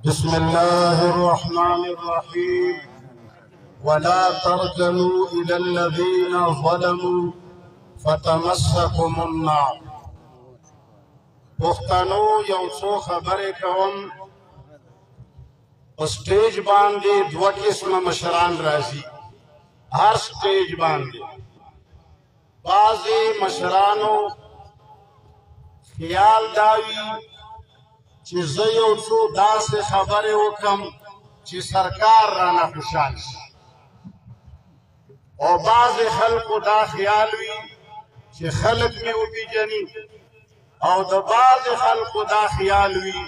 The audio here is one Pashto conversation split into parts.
بسم الله الرحمن الرحيم ولا تركنوا إلى الذين ظلموا فتمسكم النار. پښتنو یو څو خبرې کوم. په سټیج باندې دوه قسمه مشران راځي. هر سټیج باندې بعضې مشرانو خیال دا وي چې زه یو څو داسې خبرې وکړم چې سرکار رانه خوشحال شي، او بعضې خلکو دا خیال وي چې خلک مې وپېژني، او د بعضې خلکو دا خیال وي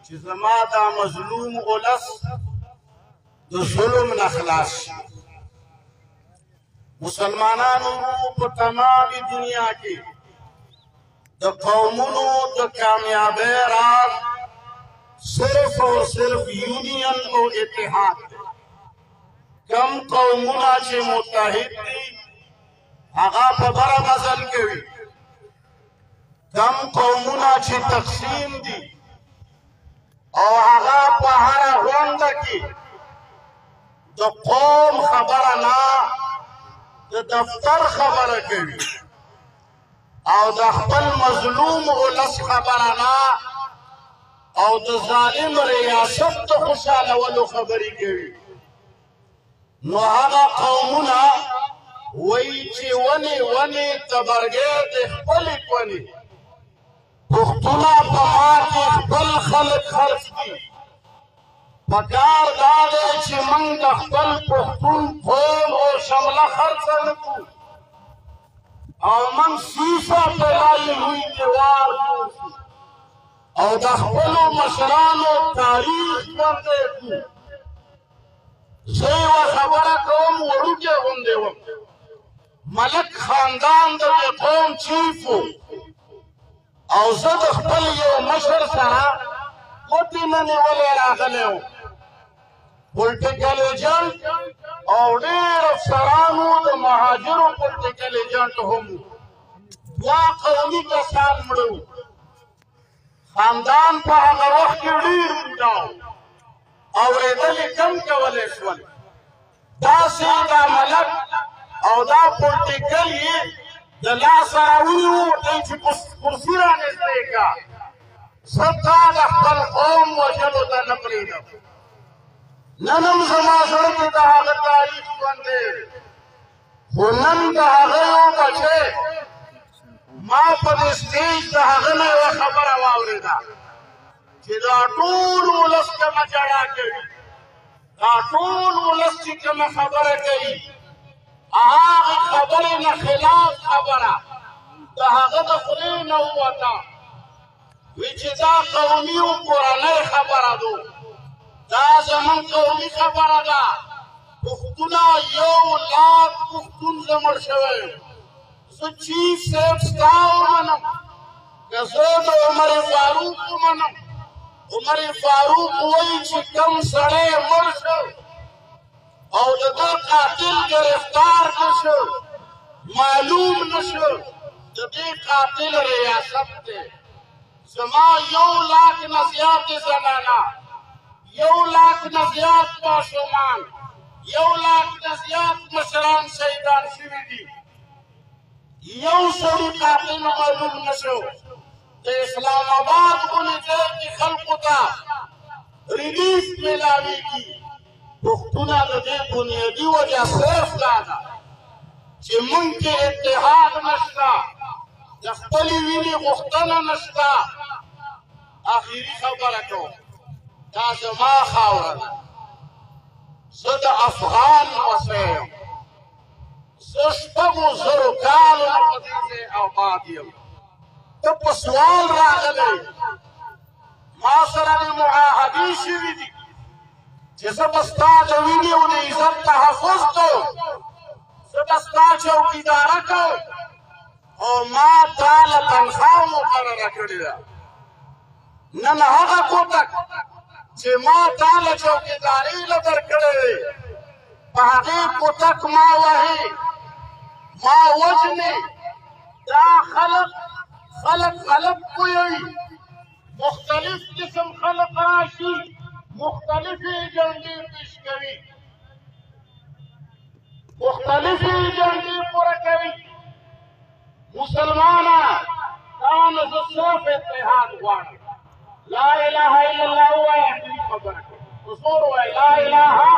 چې زما دا مظلوم اولس د ظلم نه خلاص شي. مسلمانانو په تمامي دنیا کې د قومونو د کامیابۍ راز صرف او صرف یونین او اتحاد دی. کم قومونه چې متحد دي هغه په بره مزل کوي، کم قومونه چې تقسیم دي او هغه په هره غونډه کې د قوم خبره نه د دفتر خبره کوي، او د خپل مظلوم ولس خبره نه او د ظالم ریاست د خوشحالولو خبرې کوي. نو هغه قومونه وایي چې ونې ونې تبرګې د خپلې کونې، پښتونه په ما کې خپل خلک خرڅ دي. پکار دا دی چې موږ د خپل پښتون قوم او شمله خرڅه نه کړو، او موږ سیسه پلای لوی دیوار جوړ شو او د خپلو مشرانو تاریخ ژوندی کړو. زه یوه خبره کوم، وړوکې غوندې وم. ملک خاندان د دې قوم چیف و، او زه د خپل یو مشر سره ګوتې نه نیولې راغلی وم. پولټیکل ایجنټ او ډېر افسرانو د مهاجرو پولټیکل ایجنټ هم وو. دوه قومي کسان مړه وو. خاندان په هغه وخت کې ډېر بوډا و، اورېدل یې کم کولی شول. داسې دا ملک او دا پولټیکل یې د لاسه راونیو، دی چې کرسي رانږدې کړه. زه تا د خپل قوم وژلو ته نه پرېږدم. نن هم زما زړه کې د هغه تاریخ ژوندی، خو نن د هغه یو بچی ما په دې سټیج د هغه نه یوه خبره واورېده چې دا ټول ولس کومه ژړا کوي، دا ټول ولس چې کومه خبره کوي، هغې خبرې نه خلاف خبره د هغه د خولې نه ووته. وی چې دا قومي او کورنۍ خبره ده، دا زمون قومي خبره ده. پښتونه 1,00,000 پښتون زه مړ شوی یم. زه چیف صاحب ستا ومنم، که زه د عمر فاروق ومنم. عمر فاروق وایي چې کوم سړی مړ شو او د ده قاتل گرفتار نه شو، معلوم نه شو، د دې قاتل ریاست دی. زما 1,00,000 نه زیاتې زنانه، 1,00,000 نه زیات ماشومان، 1,00,000 نه زیات مشران شهیدان شوي دي. یو سړي قاتل معلوم نه شو. د اسلام آباد غونې ځای کې خلکو ته ریلیف میلاویږي. پښتونه د دې بنیادي وجه صرف دا ده چې موږ کې اتحاد نشته، د خپلې وینې غوښتنه نشته. آخري خبره کوم، دا زما خاوره ده، زه د افغان وسی یم. زه 6,000 کالو نه په دې ځای آباد یم. ته په سوال راغلی، ما سره دې معاهدې شوي دي چې زه به ستا د وینې او د عزت تحفظ کوم، زه به ستا چوکیداره کوم، او ما تا له تنخوا مقرره کړې ده. نن هغه کوتک چې ما تا له چوکیدارۍ له درکړی دی، په هغې کوتک ما وهې، ما وژنې. دا خلک پوهوي मुख्तलिफ किस्म खल्क राशि मुख्तलिफ एजेंडे पेश करी मुख्तलिफ एजेंडे पूरा करी मुसलमाना कान सिर्फ इत्तेहाद हुआ ला इलाहा इल्लल्लाह हुआ आखिरी खबर हुजूर हुआ ला इलाहा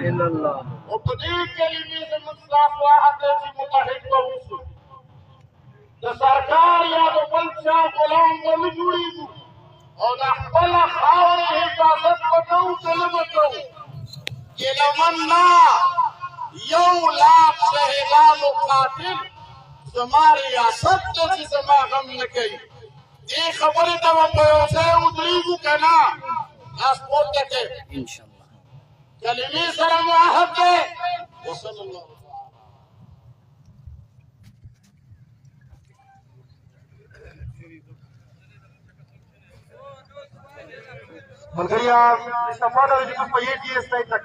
इल्लल्लाह उपदी कलिमे से मुस्ताफ वाहद से मुतहिद को उस द सरकार या तो बलचा गुलाम को जुड़ी और द खपल खावर हिफाजत बताऊं चले बताऊं ये लमन्ना यौ लाख शहीदान कातिल हमारी रियासत जैसी समा गम न कई ये खबर तब से उदरीगु कहना पासपोर्ट के इंशाअल्लाह कलिमे सर मुआहद के वसल्लल्लाहु Malgaria, esta fada de que os países está